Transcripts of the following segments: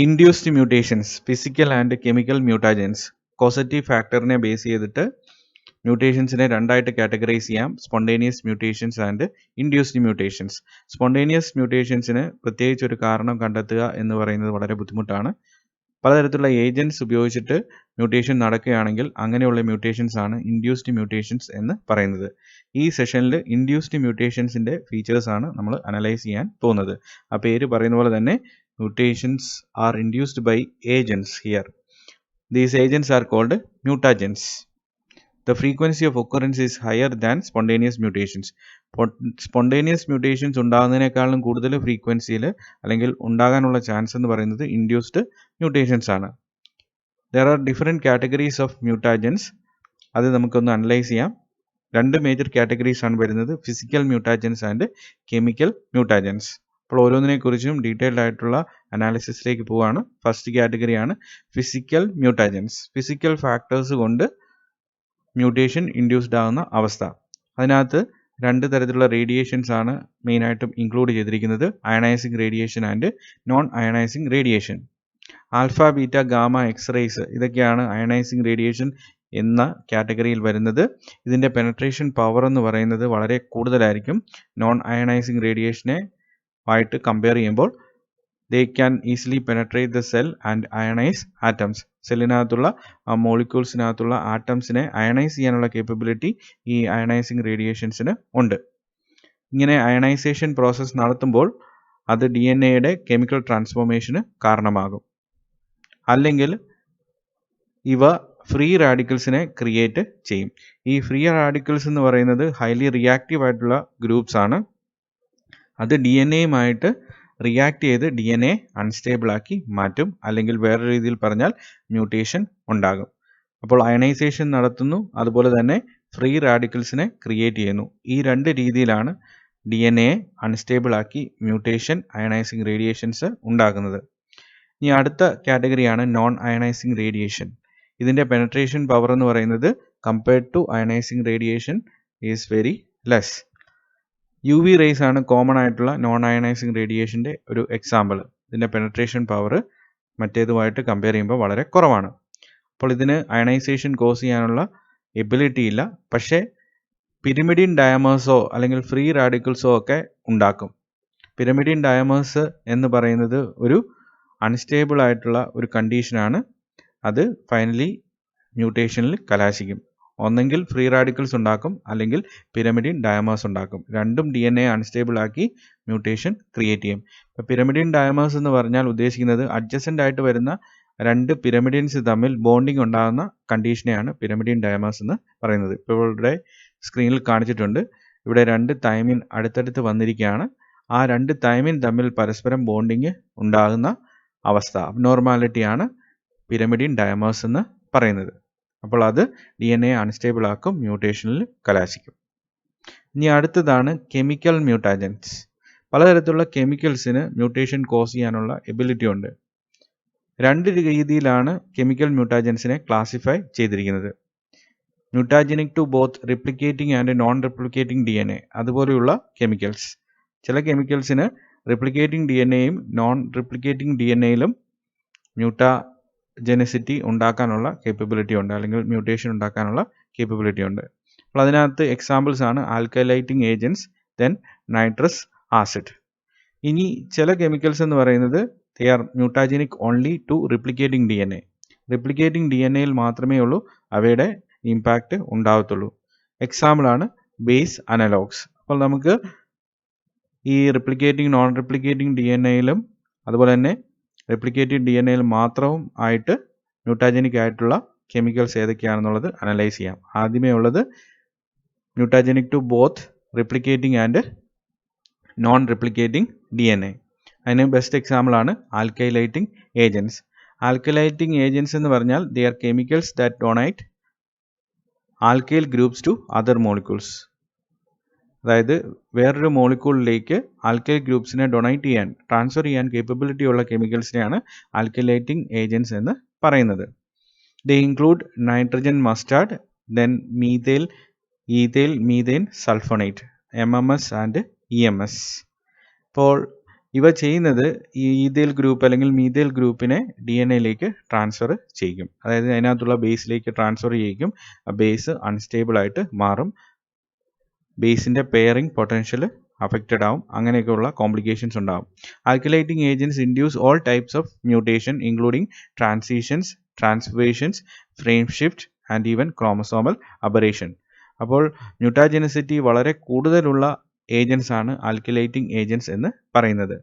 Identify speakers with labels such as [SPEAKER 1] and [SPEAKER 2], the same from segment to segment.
[SPEAKER 1] Induced mutations, physical and chemical mutagens. Causative ഫാക്ടറിനെ base ചെയ്തിട്ട് മ്യൂട്ടേഷൻസിനെ രണ്ടായിട്ട് കാറ്റഗറൈസ് ചെയ്യാം: spontaneous mutations and induced mutations. Spontaneous മ്യൂട്ടേഷൻസിന് പ്രത്യേകിച്ച് ഒരു കാരണം കണ്ടെത്തുക എന്ന് പറയുന്നത് വളരെ ബുദ്ധിമുട്ടാണ്. പലതരത്തിലുള്ള ഏജൻറ്റ്സ് ഉപയോഗിച്ചിട്ട് മ്യൂട്ടേഷൻ നടക്കുകയാണെങ്കിൽ അങ്ങനെയുള്ള മ്യൂട്ടേഷൻസ് ആണ് ഇൻഡ്യൂസ്ഡ് മ്യൂട്ടേഷൻസ് എന്ന് പറയുന്നത്. ഈ സെഷനിൽ ഇൻഡ്യൂസ്ഡ് മ്യൂട്ടേഷൻസിൻ്റെ ഫീച്ചേഴ്സ് ആണ് നമ്മൾ അനലൈസ് ചെയ്യാൻ പോകുന്നത്. ആ പേര് പറയുന്ന പോലെ തന്നെ mutations are induced by agents here. These agents are called mutagens. The frequency of occurrence is higher than spontaneous mutations. Spontaneous mutations ഉണ്ടാകുന്നതിനേക്കാളും കൂടുതൽ ഫ്രീക്വൻസിയിൽ അല്ലെങ്കിൽ ഉണ്ടാകാനുള്ള ചാൻസ് എന്ന് പറയുന്നത് ഇൻഡ്യൂസ്ഡ് മ്യൂട്ടേഷൻസ് ആണ്. There are different categories of mutagens. അത് നമുക്കൊന്ന് analyse ചെയ്യാം. രണ്ട് മേജർ കാറ്റഗറീസ് ആണ് വരുന്നത്: physical mutagens and chemical mutagens. അപ്പോൾ ഓരോന്നിനെക്കുറിച്ചും ഡീറ്റെയിൽഡ് ആയിട്ടുള്ള അനാലിസിസിലേക്ക് പോവുകയാണ്. ഫസ്റ്റ് കാറ്റഗറിയാണ് ഫിസിക്കൽ മ്യൂട്ടാജൻസ്. ഫിസിക്കൽ ഫാക്ടേഴ്സ് കൊണ്ട് മ്യൂട്ടേഷൻ ഇൻഡ്യൂസ്ഡ് ആകുന്ന അവസ്ഥ. അതിനകത്ത് രണ്ട് തരത്തിലുള്ള റേഡിയേഷൻസ് ആണ് മെയിനായിട്ടും ഇൻക്ലൂഡ് ചെയ്തിരിക്കുന്നത്: ionising radiation and non ionising radiation. Alpha, beta, gamma, X-rays ഇതൊക്കെയാണ് അയണൈസിങ് റേഡിയേഷൻ എന്ന കാറ്റഗറിയിൽ വരുന്നത്. ഇതിൻ്റെ പെനട്രേഷൻ പവർ എന്ന് പറയുന്നത് വളരെ കൂടുതലായിരിക്കും നോൺ അയണൈസിങ് റേഡിയേഷനെ ആയിട്ട് കമ്പയർ ചെയ്യുമ്പോൾ. They can easily penetrate the cell and ionise atoms. സെല്ലിനകത്തുള്ള മോളിക്യൂൾസിനകത്തുള്ള ആറ്റംസിനെ അയണൈസ് ചെയ്യാനുള്ള കേപ്പബിലിറ്റി ഈ അയണൈസിങ് റേഡിയേഷൻസിന് ഉണ്ട്. ഇങ്ങനെ അയണൈസേഷൻ പ്രോസസ്സ് നടത്തുമ്പോൾ അത് DNA കെമിക്കൽ ട്രാൻസ്ഫോർമേഷന് കാരണമാകും. അല്ലെങ്കിൽ ഇവ ഫ്രീ റാഡിക്കൽസിനെ ക്രിയേറ്റ് ചെയ്യും. ഈ ഫ്രീ റാഡിക്കൽസ് എന്ന് പറയുന്നത് ഹൈലി റിയാക്റ്റീവ് ആയിട്ടുള്ള ഗ്രൂപ്പ്സ് ആണ്. അത് DNA-യുമായിട്ട് റിയാക്ട് ചെയ്ത് DNA അൺസ്റ്റേബിൾ ആക്കി മാറ്റും. അല്ലെങ്കിൽ വേറെ രീതിയിൽ പറഞ്ഞാൽ മ്യൂട്ടേഷൻ ഉണ്ടാകും. അപ്പോൾ അയണൈസേഷൻ നടത്തുന്നു, അതുപോലെ തന്നെ ഫ്രീ റാഡിക്കൽസിനെ ക്രിയേറ്റ് ചെയ്യുന്നു. ഈ രണ്ട് രീതിയിലാണ് DNA അൺസ്റ്റേബിൾ ആക്കി മ്യൂട്ടേഷൻ, അയണൈസിങ് റേഡിയേഷൻസ് ഉണ്ടാകുന്നത്. ഇനി അടുത്ത കാറ്റഗറിയാണ് നോൺ അയണൈസിങ് റേഡിയേഷൻ. ഇതിൻ്റെ പെനട്രേഷൻ പവർ എന്ന് പറയുന്നത് compared to ionising radiation is very less. UV rays ആണ് കോമൺ ആയിട്ടുള്ള നോൺ അയണൈസിങ് റേഡിയേഷൻ്റെ ഒരു എക്സാമ്പിൾ. ഇതിൻ്റെ പെനട്രേഷൻ പവർ മറ്റേതുമായിട്ട് കമ്പയർ ചെയ്യുമ്പോൾ വളരെ കുറവാണ്. അപ്പോൾ ഇതിന് അയണൈസേഷൻ കോസ് ചെയ്യാനുള്ള എബിലിറ്റി ഇല്ല. പക്ഷേ പിരിമിഡിൻ ഡയമേഴ്സോ അല്ലെങ്കിൽ ഫ്രീ റാഡിക്കൽസോ ഒക്കെ ഉണ്ടാക്കും. പിരമിഡിൻ ഡയമേഴ്സ് എന്ന് പറയുന്നത് ഒരു അൺസ്റ്റേബിൾ ആയിട്ടുള്ള ഒരു കണ്ടീഷനാണ്. അത് ഫൈനലി മ്യൂട്ടേഷനിൽ കലാശിക്കും. ഒന്നെങ്കിൽ ഫ്രീ റാഡിക്കൽസ് ഉണ്ടാക്കും, അല്ലെങ്കിൽ പിരമിഡിൻ ഡയമേഴ്സ് ഉണ്ടാക്കും. രണ്ടും DNA അൺസ്റ്റേബിൾ ആക്കി മ്യൂട്ടേഷൻ ക്രിയേറ്റ് ചെയ്യും. ഇപ്പോൾ പിരമിഡിൻ ഡയമേഴ്സ് എന്ന് പറഞ്ഞാൽ ഉദ്ദേശിക്കുന്നത് അഡ്ജസൻ്റ് ആയിട്ട് വരുന്ന രണ്ട് പിരമിഡിൻസ് തമ്മിൽ ബോണ്ടിങ് ഉണ്ടാകുന്ന കണ്ടീഷനെയാണ് പിരമിഡിൻ ഡയമേഴ്സ് എന്ന് പറയുന്നത്. ഇപ്പോൾ ഇവിടെ സ്ക്രീനിൽ കാണിച്ചിട്ടുണ്ട്. ഇവിടെ രണ്ട് തൈമിൻ അടുത്തടുത്ത് വന്നിരിക്കുകയാണ്. ആ രണ്ട് തൈമിൻ തമ്മിൽ പരസ്പരം ബോണ്ടിങ് ഉണ്ടാകുന്ന അവസ്ഥ, അബ്നോർമാലിറ്റിയാണ് പിരമിഡിൻ ഡയമേഴ്സ് എന്ന് പറയുന്നത്. അപ്പോൾ അത് DNA അൺസ്റ്റേബിൾ ആക്കും, മ്യൂട്ടേഷനിൽ കലാശിക്കും. ഇനി അടുത്തതാണ് കെമിക്കൽ മ്യൂട്ടാജൻസ്. പലതരത്തിലുള്ള കെമിക്കൽസിന് മ്യൂട്ടേഷൻ കോസ് ചെയ്യാനുള്ള എബിലിറ്റി ഉണ്ട്. രണ്ട് രീതിയിലാണ് കെമിക്കൽ മ്യൂട്ടാജൻസിനെ ക്ലാസിഫൈ ചെയ്തിരിക്കുന്നത്: mutagenic to both replicating and non replicating DNA. അതുപോലെയുള്ള കെമിക്കൽസ്. ചില കെമിക്കൽസിന് റിപ്ലിക്കേറ്റിംഗ് DNAയും നോൺ റിപ്ലിക്കേറ്റിംഗ് DNAയിലും മ്യൂട്ടാജെനിസിറ്റി ഉണ്ടാക്കാനുള്ള കേപ്പബിലിറ്റി ഉണ്ട്, അല്ലെങ്കിൽ മ്യൂട്ടേഷൻ ഉണ്ടാക്കാനുള്ള കേപ്പബിലിറ്റി ഉണ്ട്. അപ്പോൾ അതിനകത്ത് എക്സാമ്പിൾസ് ആണ് ആൽക്കലൈറ്റിംഗ് ഏജൻറ്റ്സ്, ദെൻ നൈട്രസ് ആസിഡ്. ഇനി ചില കെമിക്കൽസ് എന്ന് പറയുന്നത് they are mutagenic only to replicating DNA. Replicating DNAയിൽ മാത്രമേ ഉള്ളൂ അവയുടെ ഇമ്പാക്റ്റ് ഉണ്ടാകത്തുള്ളൂ. എക്സാമ്പിൾ ആണ് ബേസ് അനലോഗ്സ്. അപ്പോൾ നമുക്ക് ഈ റിപ്ലിക്കേറ്റിംഗ് നോൺ റിപ്ലിക്കേറ്റിംഗ് DNAയിലും അതുപോലെ തന്നെ റിപ്ലിക്കേറ്റീവ് DNAയിൽ മാത്രവും ആയിട്ട് മ്യൂട്ടാജനിക് ആയിട്ടുള്ള കെമിക്കൽസ് ഏതൊക്കെയാണെന്നുള്ളത് അനലൈസ് ചെയ്യാം. ആദ്യമേ ഉള്ളത് mutagenic to both replicating and non replicating DNA. അതിന് ബെസ്റ്റ് എക്സാമ്പിൾ ആണ് ആൽക്കൈലൈറ്റിംഗ് ഏജൻറ്റ്സ്. ആൽക്കലൈറ്റിംഗ് ഏജൻറ്റ്സ് എന്ന് പറഞ്ഞാൽ they are chemicals that donate alkyl groups to other molecules. അതായത് വേറൊരു മോളിക്യൂളിലേക്ക് ആൽക്കൈൽ ഗ്രൂപ്പ്സിനെ ഡൊണേറ്റ് ചെയ്യാൻ, ട്രാൻസ്ഫർ ചെയ്യാൻ കേപ്പബിലിറ്റി ഉള്ള കെമിക്കൽസിനെയാണ് ആൽക്കലൈറ്റിംഗ് ഏജൻറ്റ്സ് എന്ന് പറയുന്നത്. They include nitrogen mustard, then methyl, ethyl methane sulfonate, MMS and EMS. ഇപ്പോൾ ഇവ ചെയ്യുന്നത് ഈ ഈഥൈൽ ഗ്രൂപ്പ് അല്ലെങ്കിൽ മീഥൈൽ ഗ്രൂപ്പിനെ DNA-യിലേക്ക് ട്രാൻസ്ഫർ ചെയ്യും. അതായത് അതിനകത്തുള്ള ബേസിലേക്ക് ട്രാൻസ്ഫർ ചെയ്യിക്കും. ആ ബേസ് അൺസ്റ്റേബിൾ ആയിട്ട് മാറും. ബേസിൻ്റെ പെയറിംഗ് പൊട്ടൻഷ്യൽ അഫക്റ്റഡ് ആവും. അങ്ങനെയൊക്കെയുള്ള കോംപ്ലിക്കേഷൻസ് ഉണ്ടാവും. Alkylating agents induce all types of mutation including transitions, transformations, frame shift and even chromosomal aberration. അപ്പോൾ മ്യൂട്ടാജെനിസിറ്റി വളരെ കൂടുതലുള്ള ഏജൻസ് ആണ് ആൽക്കലൈറ്റിംഗ് ഏജൻറ്റ്സ് എന്ന് പറയുന്നത്.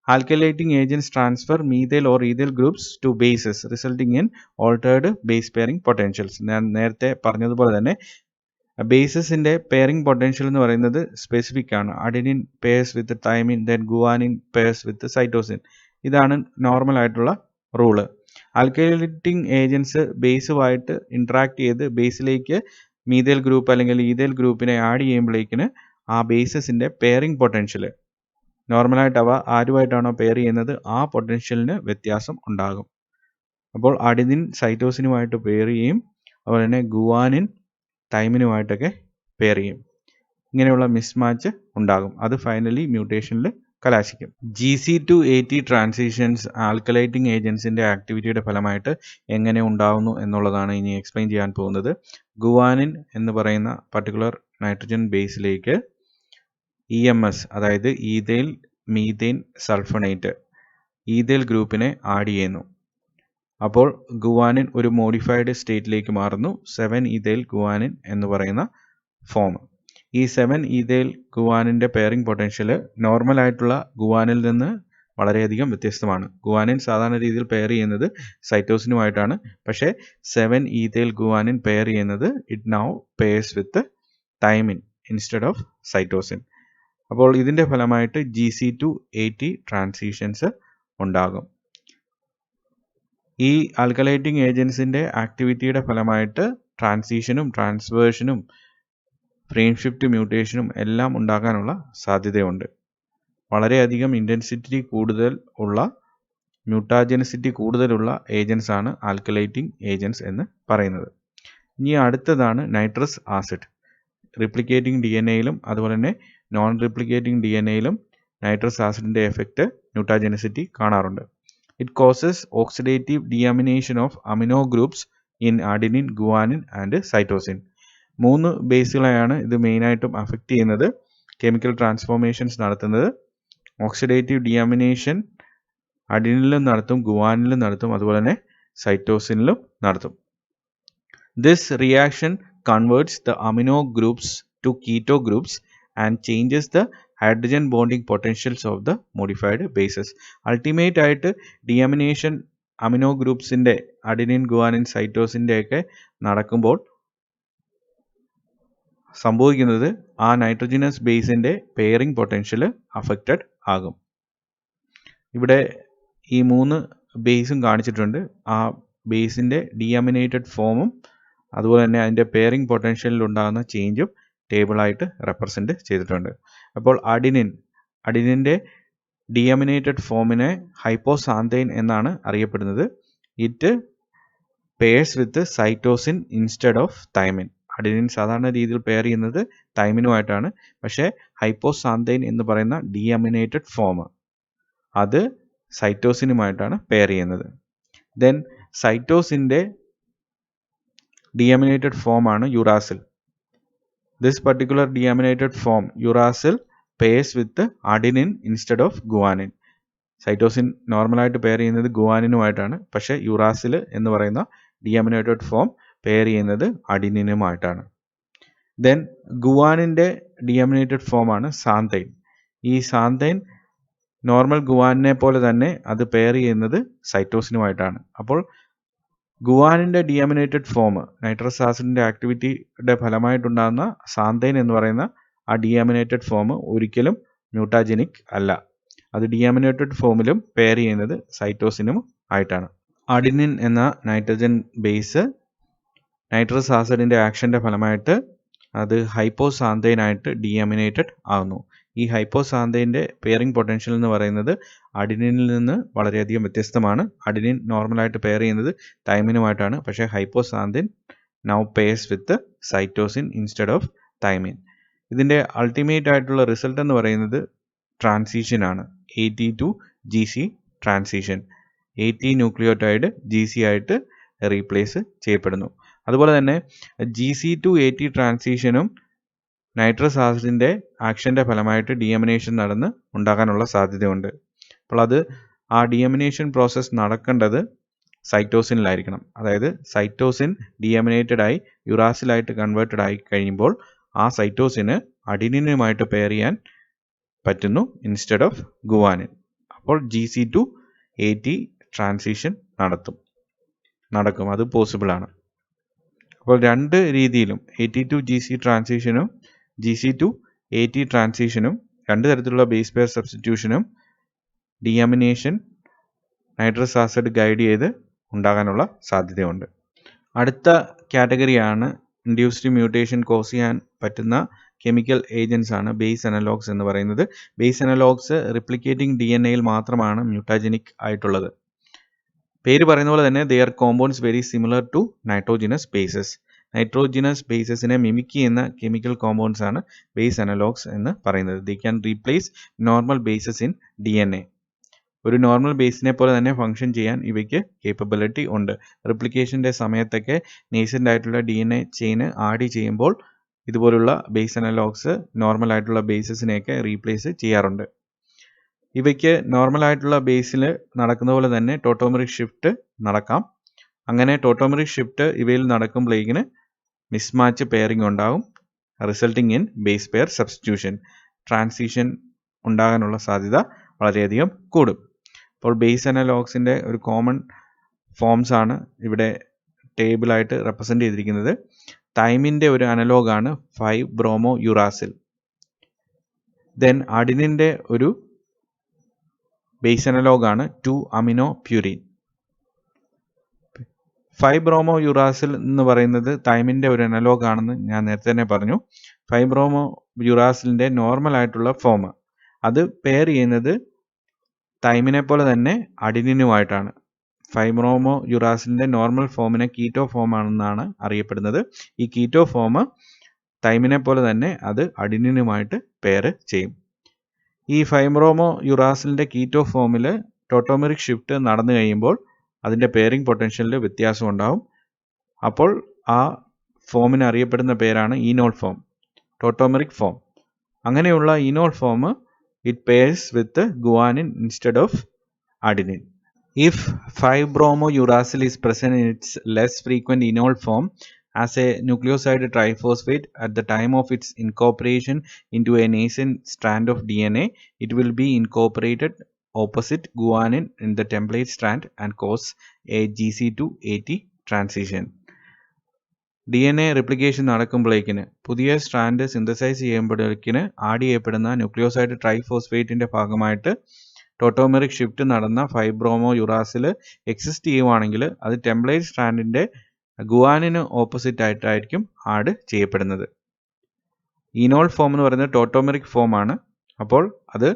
[SPEAKER 1] Alkylating agents transfer methyl or ethyl groups to bases resulting in altered base pairing potentials. ഞാൻ നേരത്തെ പറഞ്ഞതുപോലെ തന്നെ ബേസസിൻ്റെ പെയറിംഗ് പൊട്ടൻഷ്യൽ എന്ന് പറയുന്നത് സ്പെസിഫിക് ആണ്. അഡെനിൻ pairs with thymine, then guanine pairs with cytosine. ഇതാണ് നോർമൽ ആയിട്ടുള്ള റൂള്. ആൽക്കലൈറ്റിംഗ് ഏജൻറ്റ്സ് ബേസുമായിട്ട് ഇൻട്രാക്ട് ചെയ്ത് ബേസിലേക്ക് മീഥൈൽ ഗ്രൂപ്പ് അല്ലെങ്കിൽ ഈഥൈൽ ഗ്രൂപ്പിനെ ആഡ് ചെയ്യുമ്പോഴേക്കിന് ആ ബേസസിൻ്റെ പെയറിംഗ് പൊട്ടൻഷ്യൽ നോർമലായിട്ട് അവ ആരുമായിട്ടാണോ പെയർ ചെയ്യുന്നത് ആ പൊട്ടൻഷ്യലിന് വ്യത്യാസം ഉണ്ടാകും. അപ്പോൾ അഡിനിൻ സൈറ്റോസിനുമായിട്ട് പെയർ ചെയ്യും, അതുപോലെ തന്നെ ഗുവാനിൻ തൈമിനുമായിട്ടൊക്കെ പെയർ ചെയ്യും. ഇങ്ങനെയുള്ള മിസ്മാച്ച് ഉണ്ടാകും. അത് ഫൈനലി മ്യൂട്ടേഷനിൽ കലാശിക്കും. GC-to-AT ട്രാൻസിഷൻസ് ആൽക്കലൈറ്റിംഗ് ഏജൻസിൻ്റെ ആക്ടിവിറ്റിയുടെ ഫലമായിട്ട് എങ്ങനെ ഉണ്ടാകുന്നു എന്നുള്ളതാണ് ഇനി എക്സ്പ്ലെയിൻ ചെയ്യാൻ പോകുന്നത്. ഗുവാനിൻ എന്ന് പറയുന്ന പർട്ടിക്കുലർ നൈട്രജൻ ബേസിലേക്ക് EMS അതായത് ഈഥൈൽ മീഥൈൻ സൾഫണേറ്റ് ഈഥൈൽ ഗ്രൂപ്പിനെ ആഡ് ചെയ്യുന്നു. അപ്പോൾ ഗുവാനിൻ ഒരു മോഡിഫൈഡ് സ്റ്റേറ്റിലേക്ക് മാറുന്നു. 7-ethyl ഗുവാനിൻ എന്ന് പറയുന്ന ഫോം. ഈ 7-ethyl ഗുവാനിൻ്റെ പെയറിംഗ് പൊട്ടൻഷ്യൽ നോർമൽ ആയിട്ടുള്ള ഗുവാനിൽ നിന്ന് വളരെയധികം വ്യത്യസ്തമാണ്. ഗുവാനിൻ സാധാരണ രീതിയിൽ പെയർ ചെയ്യുന്നത് സൈറ്റോസിനുമായിട്ടാണ്. പക്ഷേ 7-ethyl ഗുവാനിൻ പെയർ ചെയ്യുന്നത് it now pairs with thymine instead of cytosine. അപ്പോൾ ഇതിൻ്റെ ഫലമായിട്ട് GC-to-AT ട്രാൻസിഷൻസ് ഉണ്ടാകും. ഈ ആൽക്കലൈറ്റിംഗ് ഏജൻസിൻ്റെ ആക്ടിവിറ്റിയുടെ ഫലമായിട്ട് ട്രാൻസിഷനും ട്രാൻസ്വേർഷനും ഫ്രെയിം ഷിഫ്റ്റ് മ്യൂട്ടേഷനും എല്ലാം ഉണ്ടാകാനുള്ള സാധ്യതയുണ്ട്. വളരെയധികം ഇൻറ്റൻസിറ്റി കൂടുതൽ ഉള്ള മ്യൂട്ടാജെനിസിറ്റി കൂടുതലുള്ള ഏജൻസ് ആണ് ആൽക്കലൈറ്റിംഗ് ഏജൻസ് എന്ന് പറയുന്നത്. ഇനി അടുത്തതാണ് നൈട്രസ് ആസിഡ്. റിപ്ലിക്കേറ്റിംഗ് DNA-യിലും അതുപോലെ തന്നെ നോൺ റിപ്ലിക്കേറ്റിംഗ് DNA-യിലും നൈട്രസ് ആസിഡിൻ്റെ എഫക്റ്റ് മ്യൂട്ടാജെനിസിറ്റി കാണാറുണ്ട്. It causes oxidative deamination of amino groups in adenine, guanine and cytosine. 3 ബേസുകളെയാണ് ഇത് മെയിനായിട്ടും അഫക്റ്റ് ചെയ്യുന്നത്. കെമിക്കൽ ട്രാൻസ്ഫോർമേഷൻസ് നടത്തുന്നത് ഓക്സിഡേറ്റീവ് ഡിയാമിനേഷൻ അഡിനിലും നടത്തും, ഗുവാനിലും നടത്തും, അതുപോലെ തന്നെ സൈറ്റോസിനിലും നടത്തും. This reaction converts the amino groups to keto groups and changes the hydrogen bonding potentials of the modified bases. Ultimate ആയിട്ട് ഡിയാമിനേഷൻ അമിനോ ഗ്രൂപ്പ്സിൻ്റെ അഡിനിൻ, ഗുവാനിൻ, സൈറ്റോസിൻ്റെ ഒക്കെ നടക്കുമ്പോൾ സംഭവിക്കുന്നത് ആ നൈട്രജനസ് ബേസിൻ്റെ പെയറിംഗ് പൊട്ടൻഷ്യൽ അഫക്റ്റഡ് ആകും. ഇവിടെ ഈ 3 ബേസും കാണിച്ചിട്ടുണ്ട്. ആ ബേസിൻ്റെ ഡിയാമിനേറ്റഡ് ഫോമും അതുപോലെ തന്നെ അതിൻ്റെ പെയറിംഗ് പൊട്ടൻഷ്യലിൽ ഉണ്ടാകുന്ന ചേഞ്ചും ടേബിളായിട്ട് റെപ്രസെൻറ്റ് ചെയ്തിട്ടുണ്ട്. അപ്പോൾ അഡിനിൻ്റെ ഡിയാമിനേറ്റഡ് ഫോമിനെ ഹൈപ്പോസാന്തൈൻ എന്നാണ് അറിയപ്പെടുന്നത്. It pairs with cytosine instead of thymine. Adenine സാധാരണ രീതിയിൽ പെയർ ചെയ്യുന്നത് തൈമിനുമായിട്ടാണ്. പക്ഷേ ഹൈപ്പോസാന്തൈൻ എന്ന് പറയുന്ന ഡിയാമിനേറ്റഡ് ഫോം അത് സൈറ്റോസിനുമായിട്ടാണ് പെയർ ചെയ്യുന്നത്. ദെൻ സൈറ്റോസിൻ്റെ deaminated form ആണ് uracil. This particular deaminated form uracil pairs with adenine instead of guanine. Cytosine നോർമലായിട്ട് പെയർ ചെയ്യുന്നത് ഗുവാനിനുമായിട്ടാണ്. പക്ഷേ യുറാസിൽ എന്ന് പറയുന്ന ഡിയാമിനേറ്റഡ് ഫോം പെയർ ചെയ്യുന്നത് അഡിനിനുമായിട്ടാണ്. ദെൻ ഗുവാനിൻ്റെ ഡിയാമിനേറ്റഡ് ഫോമാണ് സാന്തൈൻ. ഈ സാന്തൈൻ നോർമൽ ഗുവാനിനെ പോലെ തന്നെ അത് പെയർ ചെയ്യുന്നത് സൈറ്റോസിനുമായിട്ടാണ്. അപ്പോൾ ഗുവാനിൻ്റെ ഡിയാമിനേറ്റഡ് ഫോം നൈട്രസ് ആസിഡിൻ്റെ ആക്ടിവിറ്റിയുടെ ഫലമായിട്ടുണ്ടാകുന്ന സാന്തൈൻ എന്ന് പറയുന്ന ആ ഡിയാമിനേറ്റഡ് ഫോം ഒരിക്കലും മ്യൂട്ടാജനിക് അല്ല. അത് ഡിയാമിനേറ്റഡ് ഫോമിലും പെയർ ചെയ്യുന്നത് സൈറ്റോസിനും ആയിട്ടാണ്. അഡിനിൻ എന്ന നൈട്രജൻ ബേസ് നൈട്രസ് ആസിഡിൻ്റെ ആക്ഷൻ്റെ ഫലമായിട്ട് അത് ഹൈപ്പോസാന്തൈനായിട്ട് ഡിയാമിനേറ്റഡ് ആകുന്നു. ഈ ഹൈപ്പോസാന്തൈൻ്റെ പെയറിംഗ് പൊട്ടൻഷ്യൽ എന്ന് പറയുന്നത് അഡിനിനിൽ നിന്ന് വളരെയധികം വ്യത്യസ്തമാണ്. അഡിനിൻ നോർമലായിട്ട് പെയർ ചെയ്യുന്നത് തൈമിനുമായിട്ടാണ്. പക്ഷേ hypoxanthine now pairs with cytosine instead of thymine. ഇതിൻ്റെ അൾട്ടിമേറ്റ് ആയിട്ടുള്ള റിസൾട്ട് എന്ന് പറയുന്നത് ട്രാൻസിഷനാണ്. AT to GC transition. AT nucleotide GC ആയിട്ട് റീപ്ലേസ് ചെയ്യപ്പെടുന്നു. അതുപോലെ തന്നെ GC to AT ട്രാൻസിഷനും നൈട്രസ് ആസിഡിൻ്റെ ആക്ഷൻ്റെ ഫലമായിട്ട് ഡീഅമിനേഷൻ നടന്ന് ഉണ്ടാകാനുള്ള സാധ്യതയുണ്ട്. അപ്പോൾ അത് ആ ഡീഅമിനേഷൻ പ്രോസസ്സ് നടക്കേണ്ടത് സൈറ്റോസിനിലായിരിക്കണം. അതായത് സൈറ്റോസിൻ ഡീഅമിനേറ്റഡ് ആയി യുറാസിലായിട്ട് കൺവേർട്ടഡ് ആയി കഴിയുമ്പോൾ ആ സൈറ്റോസിന് അഡിനിനുമായിട്ട് പെയർ ചെയ്യാൻ പറ്റുന്നു ഇൻസ്റ്റെഡ് ഓഫ് ഗുവാനിൻ. അപ്പോൾ GC to AT ട്രാൻസിഷൻ നടക്കും, അത് പോസിബിൾ ആണ്. അപ്പോൾ രണ്ട് രീതിയിലും AT to GC ട്രാൻസിഷനും GC to AT ട്രാൻസിഷനും രണ്ട് തരത്തിലുള്ള ബേസ് പെയർ സബ്സ്റ്റിറ്റ്യൂഷനും ഡീഅമിനേഷൻ നൈട്രസ് ആസിഡ് ഗൈഡ് ചെയ്ത് ഉണ്ടാകാനുള്ള സാധ്യതയുണ്ട്. അടുത്ത കാറ്റഗറിയാണ് ഇൻഡ്യൂസ്ഡ് മ്യൂട്ടേഷൻ കോസ് ചെയ്യാൻ പറ്റുന്ന കെമിക്കൽ ഏജൻസ് ആണ് ബേസ് അനലോഗ്സ് എന്ന് പറയുന്നത്. ബേസ് അനലോഗ്സ് റിപ്ലിക്കേറ്റിംഗ് DNA-യിൽ മാത്രമാണ് മ്യൂട്ടാജനിക് ആയിട്ടുള്ളത്. പേര് പറയുന്ന പോലെ തന്നെ they are compounds very similar to nitrogenous bases. Nitrogenous ബേസസിനെ മിമിക് ചെയ്യുന്ന കെമിക്കൽ കോമ്പൗണ്ട്സ് ആണ് ബേസ് അനലോഗ്സ് എന്ന് പറയുന്നത്. They can replace normal bases in DNA. ഒരു നോർമൽ ബേസിനെ പോലെ തന്നെ ഫംഗ്ഷൻ ചെയ്യാൻ ഇവയ്ക്ക് കേപ്പബിലിറ്റി ഉണ്ട്. റിപ്ലിക്കേഷൻ്റെ സമയത്തൊക്കെ നേസൻ്റ് ആയിട്ടുള്ള DNA ചെയിന് ആഡ് ചെയ്യുമ്പോൾ ഇതുപോലുള്ള ബേസ് അനലോഗ്സ് നോർമൽ ആയിട്ടുള്ള ബേസസിനെയൊക്കെ റീപ്ലേസ് ചെയ്യാറുണ്ട്. ഇവയ്ക്ക് നോർമൽ ആയിട്ടുള്ള ബേസിൽ നടക്കുന്ന പോലെ തന്നെ ടോട്ടോമെറിക് ഷിഫ്റ്റ് നടക്കാം. അങ്ങനെ ടോട്ടോമെറിക് ഷിഫ്റ്റ് ഇവയിൽ നടക്കുമ്പോഴേക്കിന് മിസ്മാച്ച് പെയറിംഗ് ഉണ്ടാകും, resulting in base pair substitution. Transition ഉണ്ടാകാനുള്ള സാധ്യത വളരെയധികം കൂടും. അപ്പോൾ ബേസ് അനലോഗ്സിൻ്റെ ഒരു കോമൺ ഫോംസ് ആണ് ഇവിടെ ടേബിളായിട്ട് റെപ്രസെൻ്റ് ചെയ്തിരിക്കുന്നത്. തൈമിൻ്റെ ഒരു അനലോഗാണ് 5-ബ്രോമോ-യുറാസിൽ. ദെൻ അഡിനിൻ്റെ ഒരു ബേസ് അനലോഗാണ് 2-അമിനോ-പ്യൂരിൻ. 5-ബ്രോമോ-യുറാസിൽ എന്ന് പറയുന്നത് തൈമിൻ്റെ ഒരു അനലോഗ് ആണെന്ന് ഞാൻ നേരത്തെ തന്നെ പറഞ്ഞു. 5-ബ്രോമോ-യുറാസിലിൻ്റെ നോർമൽ ആയിട്ടുള്ള ഫോം അത് പെയർ ചെയ്യുന്നത് തൈമിനെ പോലെ തന്നെ അഡിനിനുമായിട്ടാണ്. 5-ബ്രോമോ-യുറാസിലിൻ്റെ നോർമൽ ഫോമിനെ കീറ്റോ ഫോം ആണെന്നാണ് അറിയപ്പെടുന്നത്. ഈ കീറ്റോ ഫോം തൈമിനെ പോലെ തന്നെ അത് അഡിനിനുമായിട്ട് പെയർ ചെയ്യും. ഈ 5-ബ്രോമോ-യുറാസിലിൻ്റെ കീറ്റോ ഫോമിൽ ടോട്ടോമെറിക് ഷിഫ്റ്റ് നടന്നു കഴിയുമ്പോൾ അതിൻ്റെ പെയറിംഗ് പൊട്ടൻഷ്യലിൽ വ്യത്യാസം ഉണ്ടാവും. അപ്പോൾ ആ ഫോമിന് അറിയപ്പെടുന്ന പേരാണ് ഈനോൾ ഫോം, ടോട്ടോമെറിക് ഫോം. അങ്ങനെയുള്ള enol form it pairs with the guanine instead of adenine. If 5-bromo-uracil is present in its less frequent enol form as a nucleoside triphosphate at the time of its incorporation into a nascent strand of DNA, it will be incorporated opposite guanine in the template strand and cause a GC to AT transition. DNA replication നടക്കുമ്പോഴേക്കിന് പുതിയ strand synthesise ചെയ്യുമ്പോഴേക്കിന് add ചെയ്യപ്പെടുന്ന nucleoside ട്രൈഫോസ്ഫേറ്റിൻ്റെ ഭാഗമായിട്ട് tautomeric shift നടന്ന five bromo uracil exist ചെയ്യുവാണെങ്കിൽ അത് template സ്ട്രാൻഡിൻ്റെ ഗുവാനിന് ഓപ്പോസിറ്റ് ആയിട്ടായിരിക്കും ആഡ് ചെയ്യപ്പെടുന്നത്. ഈനോൾ ഫോം എന്ന് പറയുന്നത് ടോട്ടോമെറിക് ഫോം ആണ്. അപ്പോൾ അത്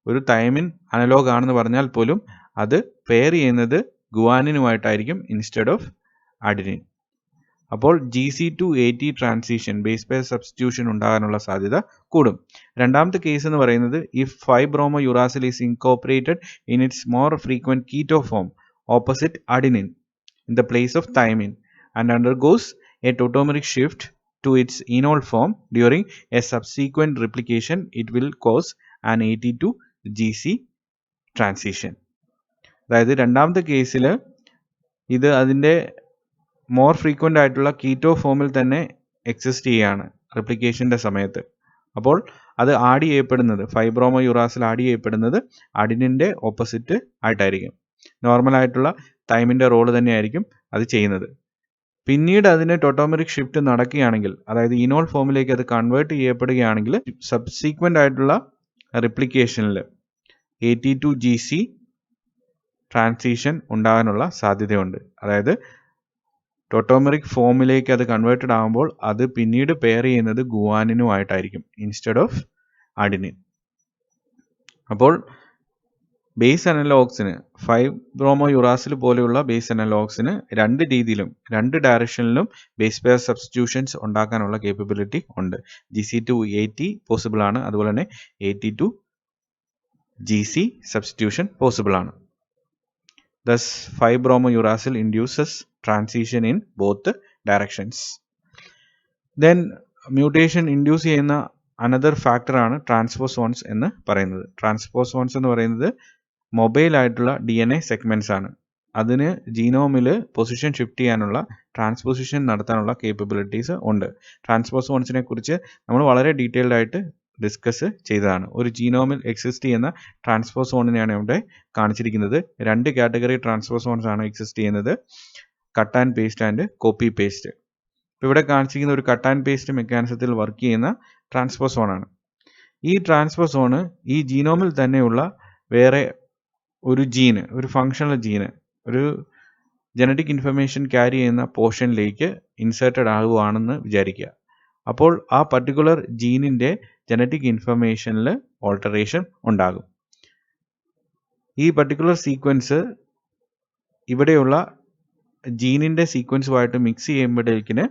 [SPEAKER 1] ഒരു തൈമിൻ അനലോഗ് ആണെന്ന് പറഞ്ഞാൽ പോലും അത് പെയർ ചെയ്യുന്നത് ഗുവാനിനുമായിട്ടായിരിക്കും ഇൻസ്റ്റെഡ് ഓഫ് അഡിനിൻ. അപ്പോൾ GC to AT transition base pair substitution ഉണ്ടാകാനുള്ള സാധ്യത കൂടും. രണ്ടാമത്തെ കേസ് എന്ന് പറയുന്നത് if 5-bromo-uracil is incorporated in its more frequent keto form opposite adenine in the place of thymine and undergoes a tautomeric shift to its enol form during a subsequent replication, it will cause an AT to GC transition. അതായത് രണ്ടാമത്തെ കേസിൽ ഇത് അതിൻ്റെ more frequent ആയിട്ടുള്ള keto ഫോമിൽ തന്നെ exist ചെയ്യുകയാണ് റിപ്ലിക്കേഷൻ്റെ സമയത്ത്. അപ്പോൾ അത് ആഡ് ചെയ്യപ്പെടുന്നത് 5-ബ്രോമോ-യുറാസിൽ ആഡ് ചെയ്യപ്പെടുന്നത് അഡിനിൻ്റെ ഓപ്പോസിറ്റ് ആയിട്ടായിരിക്കും. നോർമലായിട്ടുള്ള തൈമിൻ്റെ റോള് തന്നെയായിരിക്കും അത് ചെയ്യുന്നത്. പിന്നീട് അതിന് ടോട്ടോമെറിക് ഷിഫ്റ്റ് നടക്കുകയാണെങ്കിൽ, അതായത് ഈനോൾ ഫോമിലേക്ക് അത് കൺവേർട്ട് ചെയ്യപ്പെടുകയാണെങ്കിൽ സബ്സീക്വൻ്റ് ആയിട്ടുള്ള റിപ്ലിക്കേഷനിൽ AT to GC ട്രാൻസിഷൻ ഉണ്ടാകാനുള്ള സാധ്യതയുണ്ട്. അതായത് ടോട്ടോമെറിക് ഫോമിലേക്ക് അത് കൺവേർട്ടഡ് ആകുമ്പോൾ അത് പിന്നീട് പെയർ ചെയ്യുന്നത് ഗുവാനിനുമായിട്ടായിരിക്കും ഇൻസ്റ്റെഡ് ഓഫ് അഡിനിൻ. അപ്പോൾ ബേസ് അനലോഗ്സിന് 5-ബ്രോമോ-യുറാസിൽ പോലെയുള്ള ബേസ് അനലോഗ്സിന് രണ്ട് രീതിയിലും രണ്ട് ഡയറക്ഷനിലും ബേസ് പെയർ സബ്സ്റ്റിറ്റ്യൂഷൻസ് ഉണ്ടാക്കാനുള്ള കേപ്പബിലിറ്റി ഉണ്ട്. GC to AT പോസിബിൾ ആണ്, അതുപോലെ തന്നെ AT to GC substitution possible ആണ്. Thus 5-bromouracil induces transition in both directions. Then mutation induce ചെയ്യുന്ന another factor ആണ് transposons എന്ന് പറയുന്നത്. Transposons എന്ന് പറയുന്നത് മൊബൈൽ ആയിട്ടുള്ള DNA സെഗ്മെന്റ്സ് ആണ്. അതിന് ജീനോമിൽ പൊസിഷൻ ഷിഫ്റ്റ് ചെയ്യാനുള്ള ട്രാൻസ്പോസിഷൻ നടത്താനുള്ള കേപ്പബിലിറ്റീസ് ഉണ്ട്. ട്രാൻസ്പോസോൺസിനെ കുറിച്ച് നമ്മൾ വളരെ ഡീറ്റെയിൽഡ് ആയിട്ട് ഡിസ്കസ് ചെയ്തതാണ്. ഒരു ജീനോമിൽ എക്സിസ്റ്റ് ചെയ്യുന്ന ട്രാൻസ്പോസോണിനെയാണ് ഇവിടെ കാണിച്ചിരിക്കുന്നത്. 2 കാറ്റഗറി ട്രാൻസ്പോസോൺസ് ആണ് എക്സിസ്റ്റ് ചെയ്യുന്നത്, cut and paste and copy paste. ഇപ്പോൾ ഇവിടെ കാണിച്ചിരിക്കുന്ന ഒരു കട്ട് ആൻഡ് പേസ്റ്റ് മെക്കാനിസത്തിൽ വർക്ക് ചെയ്യുന്ന ട്രാൻസ്പോസോണാണ്. ഈ ട്രാൻസ്പോസോണ് ഈ ജീനോമിൽ തന്നെയുള്ള വേറെ ഒരു ജീന്, ഒരു ഫങ്ഷണൽ ജീന്, ഒരു ജനറ്റിക് ഇൻഫർമേഷൻ ക്യാരി ചെയ്യുന്ന പോർഷനിലേക്ക് ഇൻസേർട്ടഡ് ആകുകയാണെന്ന് വിചാരിക്കുക. അപ്പോൾ ആ പർട്ടിക്കുലർ ജീനിൻ്റെ ജനറ്റിക് ഇൻഫർമേഷനിൽ ഓൾട്ടറേഷൻ ഉണ്ടാകും. ഈ പർട്ടിക്കുലർ സീക്വൻസ് ഇവിടെയുള്ള ജീനിൻ്റെ സീക്വൻസുമായിട്ട് മിക്സ് ചെയ്യുമ്പോഴേക്കിന്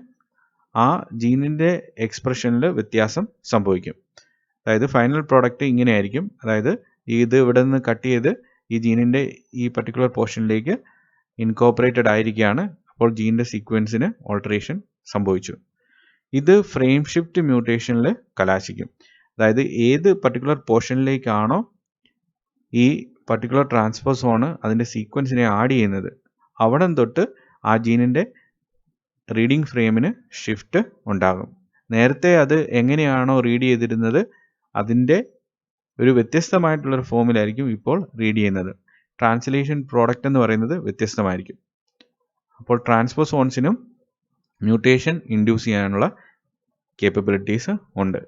[SPEAKER 1] ആ ജീനിൻ്റെ എക്സ്പ്രഷനിൽ വ്യത്യാസം സംഭവിക്കും. അതായത് ഫൈനൽ പ്രോഡക്റ്റ് ഇങ്ങനെയായിരിക്കും. അതായത് ഇത് ഇവിടെ നിന്ന് കട്ട് ചെയ്ത് ഈ ജീനിൻ്റെ ഈ പർട്ടിക്കുലർ പോർഷനിലേക്ക് ഇൻകോപ്പറേറ്റഡ് ആയിരിക്കുകയാണ്. അപ്പോൾ ജീനിൻ്റെ സീക്വൻസിന് ഓൾട്ടറേഷൻ സംഭവിച്ചു. ഇത് ഫ്രെയിം ഷിഫ്റ്റ് മ്യൂട്ടേഷനിൽ കലാശിക്കും. അതായത് ഏത് പർട്ടിക്കുലർ പോർഷനിലേക്കാണോ ഈ പർട്ടിക്കുലർ ട്രാൻസ്പോസോണ് അതിൻ്റെ സീക്വൻസിനെ ആഡ് ചെയ്യുന്നത്, അവിടെ തൊട്ട് ആ ജീനിൻ്റെ റീഡിംഗ് ഫ്രെയിമിന് ഷിഫ്റ്റ് ഉണ്ടാകും. നേരത്തെ അത് എങ്ങനെയാണോ റീഡ് ചെയ്തിരുന്നത് അതിൻ്റെ ഒരു വ്യത്യസ്തമായിട്ടുള്ളൊരു ഫോമിലായിരിക്കും ഇപ്പോൾ റീഡ് ചെയ്യുന്നത്. ട്രാൻസ്ലേഷൻ പ്രോഡക്റ്റ് എന്ന് പറയുന്നത് വ്യത്യസ്തമായിരിക്കും. അപ്പോൾ ട്രാൻസ്പോസോൺസിനും മ്യൂട്ടേഷൻ ഇൻഡ്യൂസ് ചെയ്യാനുള്ള കേപ്പബിലിറ്റീസ് ഉണ്ട്.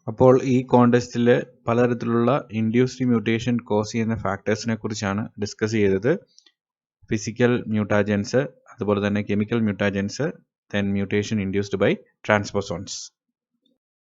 [SPEAKER 1] അപ്പോൾ ഈ കോണ്ടെസ്റ്റിൽ പലതരത്തിലുള്ള ഇൻഡ്യൂസ്ഡ് മ്യൂട്ടേഷൻ കോസ് ചെയ്യുന്ന ഫാക്ടേഴ്സിനെ കുറിച്ചാണ് ഡിസ്കസ് ചെയ്തത്. ഫിസിക്കൽ മ്യൂട്ടാജൻസ്, അതുപോലെ തന്നെ chemical mutagens, then mutation induced by transposons.